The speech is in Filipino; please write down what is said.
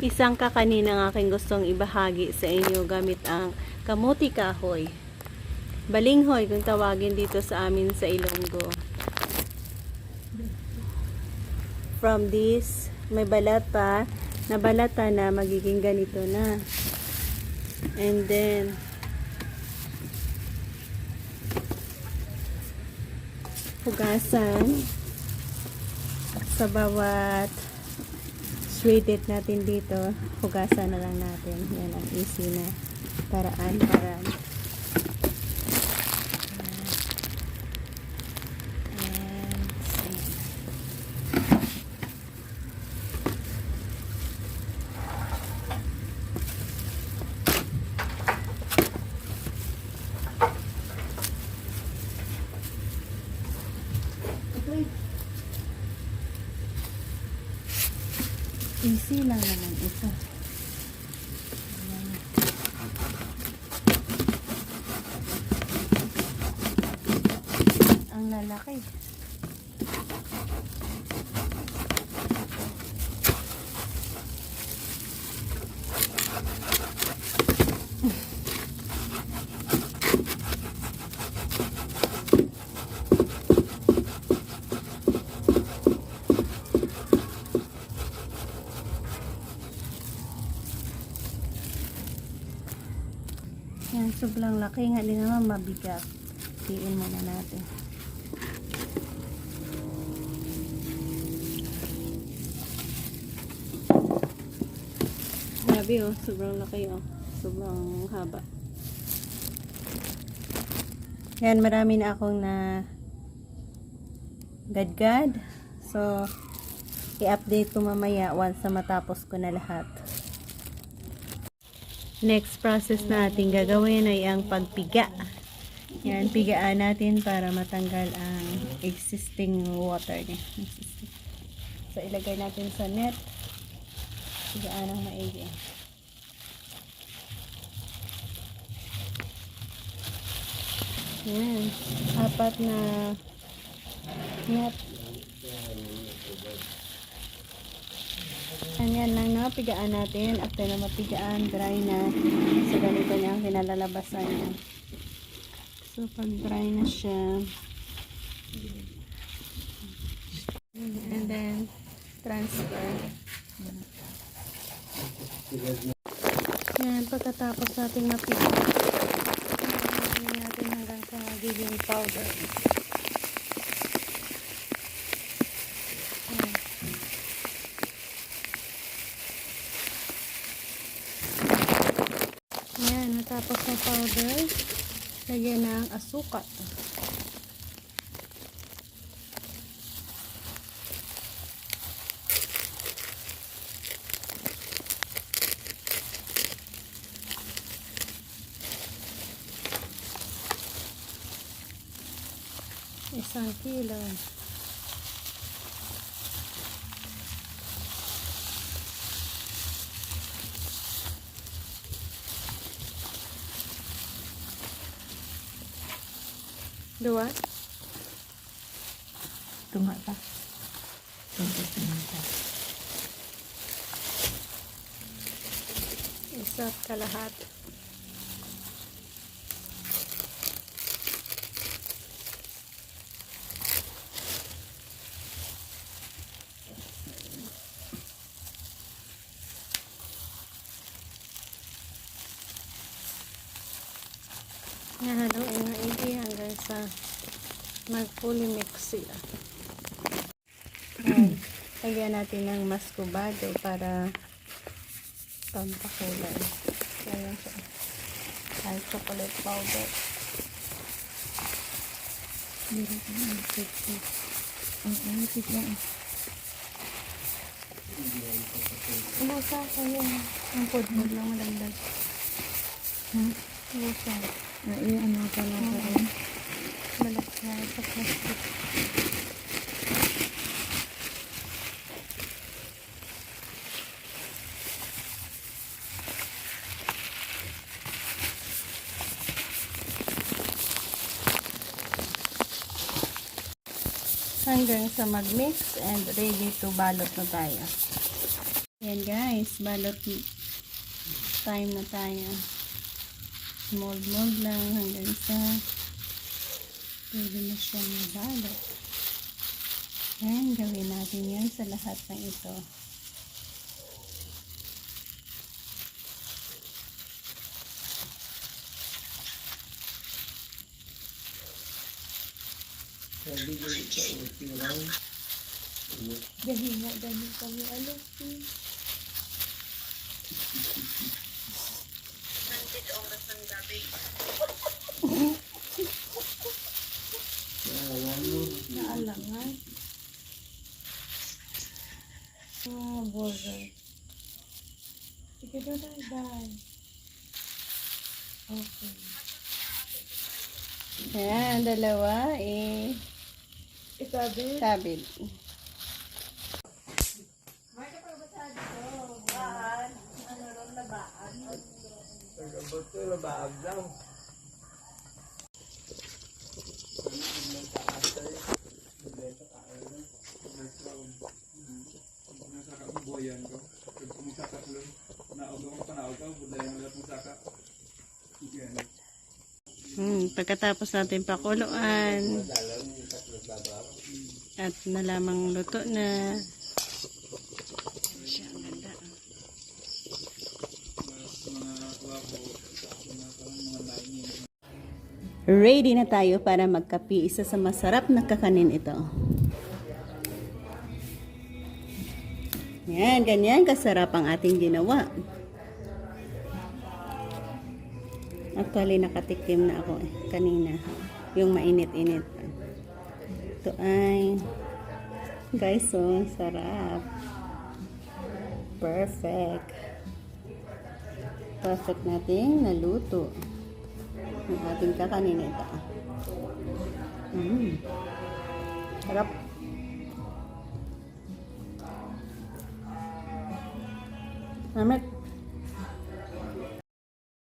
Isang kakanin ang aking gustong ibahagi sa inyo gamit ang kamuti kahoy. Balinghoy kung tawagin dito sa amin sa Ilonggo. From this, may balat pa na balata na magiging ganito na. And then, hugasan sa bawat shredded natin dito, hugasan na lang natin. Yan ang easy na paraan para easy lang naman ito. Ang lalaki. Yan, sobrang laki nga din naman, mabigat. Tiin muna natin. Grabe oh, sobrang laki oh. Sobrang haba. Yan, marami na akong na gadgad. So, i-update ko mamaya once na matapos ko na lahat. Next process na ating gagawin ay ang pagpiga. Yan, pigaan natin para matanggal ang existing water niya. So, ilagay natin sa net. Pigaan ng maigi. Yan, 4 na net. Ayan lang na, pigaan natin. After na mapigaan, dry na. So, ganito niya ang kinalalabasan niya. So, pag dry na siya, and then, transfer. Ayan, pagkatapos natin mapigaan, natin hanggang sa magiging powder. Tapos ng powder, lagyan ng asukal. Isang kilo. Dua. Tuma pa. Isa kalahat. Nahaluin na igi hanggang sa mag-fully mix sila. Lagyan natin ng muscovado para pampakulay. Ayan siya. Ay, chocolate powder. Meron ka na. Ang isip lang. Lusa ko yun. Ang food mo lang madagdag. Lusa. Ano ka lang ka rin? Balat na sa plastic. hanggang sa mag-mix and ready to balot na tayo. Ayan guys, balot time na tayo. Mold lang hanggang sa pwede na siyang mabalot. Ayan, gawin natin yan sa lahat ng ito. Dahil nga, dahil kami alas eh. Naalangan. Oh, boy. Sige daw, bye. Okay. Ayan, dalawa Itabi. tabid. Pagkatapos natin pakuluan at nalamang luto na. Siya, ang ganda. Ready na tayo para magkape. Isa sa masarap na kakanin ito. Yan, ganyan kasarap ang ating ginawa. Actually, nakatikim na ako kanina. Yung mainit-init. Ito ay, guys, so sarap. Perfect. Perfect nating naluto. Ang ating kakanin ito. Sarap. Amit.